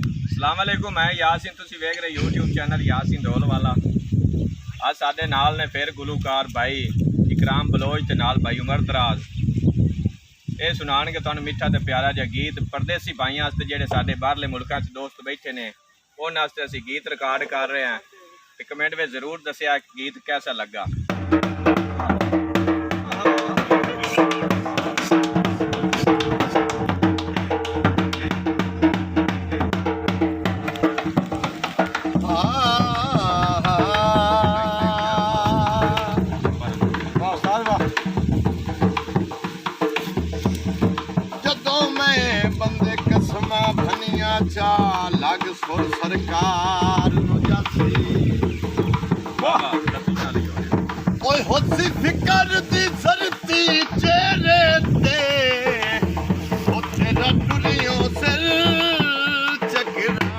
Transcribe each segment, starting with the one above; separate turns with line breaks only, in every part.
अस्सलामुअलैकुम, मैं यासीन, तुसी वेख रहे यूट्यूब चैनल यासीन ढोल वाला। आज साडे नाल ने फिर गुलूकार भाई इकराम बलोच ते नाल भाई उमर दराज। ये सुनाणगे तुहानू मिठा ते प्यारा जिहा गीत परदेसी भाइयों वास्ते जेहड़े साडे बाहरले मुल्कां च दोस्त बैठे ने, उन्हां वास्ते असीं गीत रिकॉर्ड कर रहे हैं। ते कमेंट में जरूर दस्सिया गीत कैसा लगा।
चा लग सुर सरकार ओए होसी फिकर दी सरती चेहरे ते ओ तेरा टुरियो सिर चकरा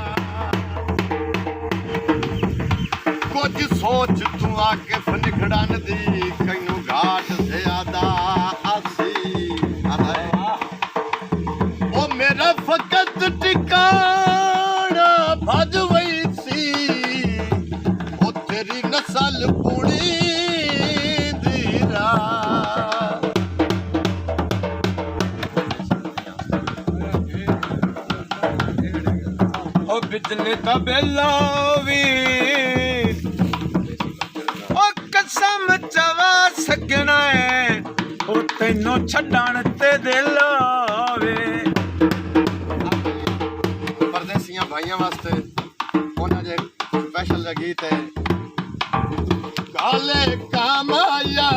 कुछ सोच तू आके फनिखड़न दी कईनू घाट ज्यादा आसी ओ मेरा फकत टिकाना भज वही सी ओ तेरी नस्ल पुणी दीरा
ओ बिजली दा बेला वी ओ कसम चवा सकना है ओ तैनू छड्डण ते दिल वे
परदेसियां भाइयों वास्ते उन्हां दे स्पेशल गीत है काले कामाया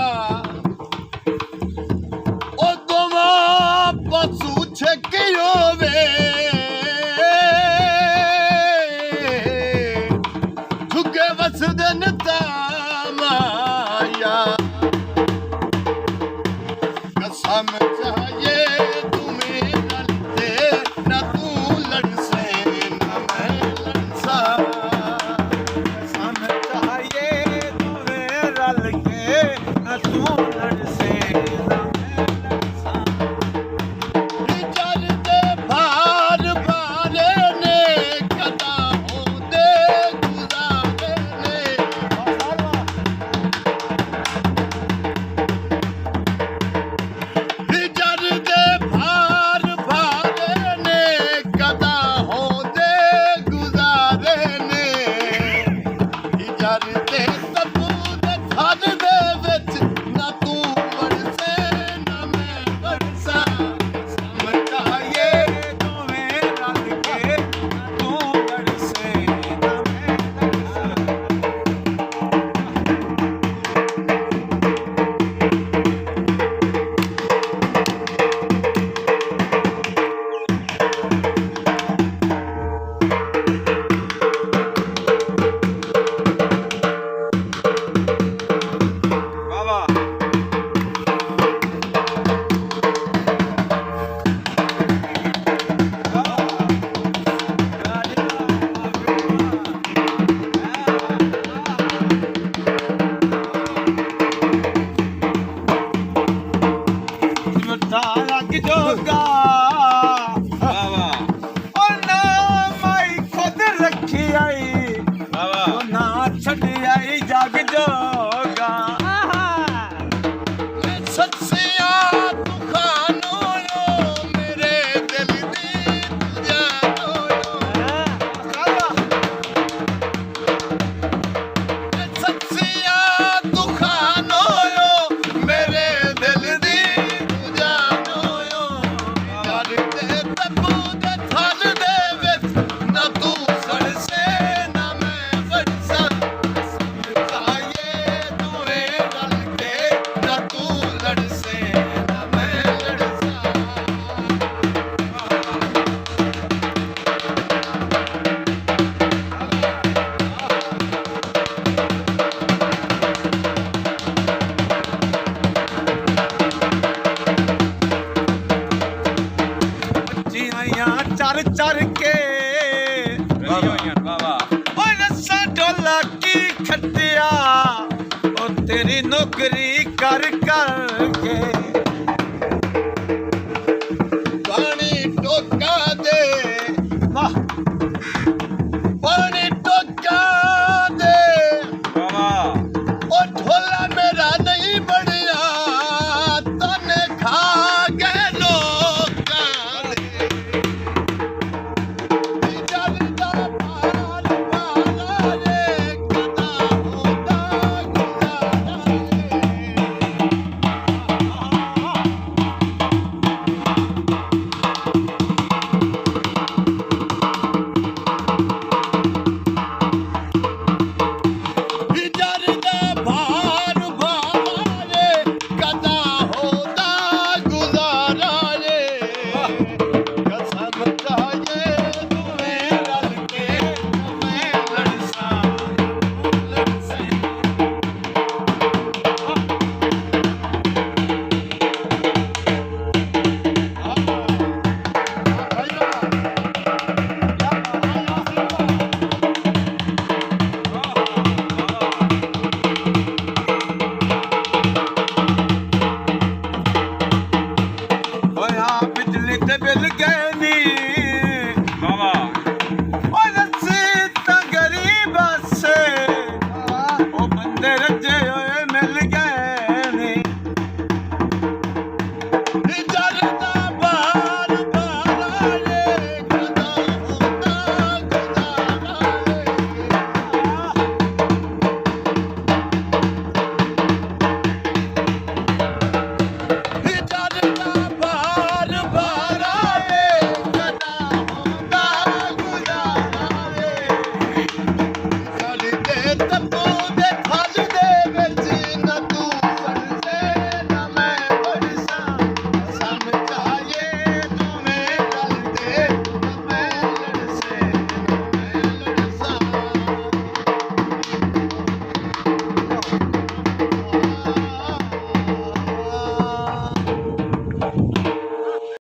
ओ दोवा पशु छकियो वे झुके वसदन तामाया कसम चाहिए भार
ਓ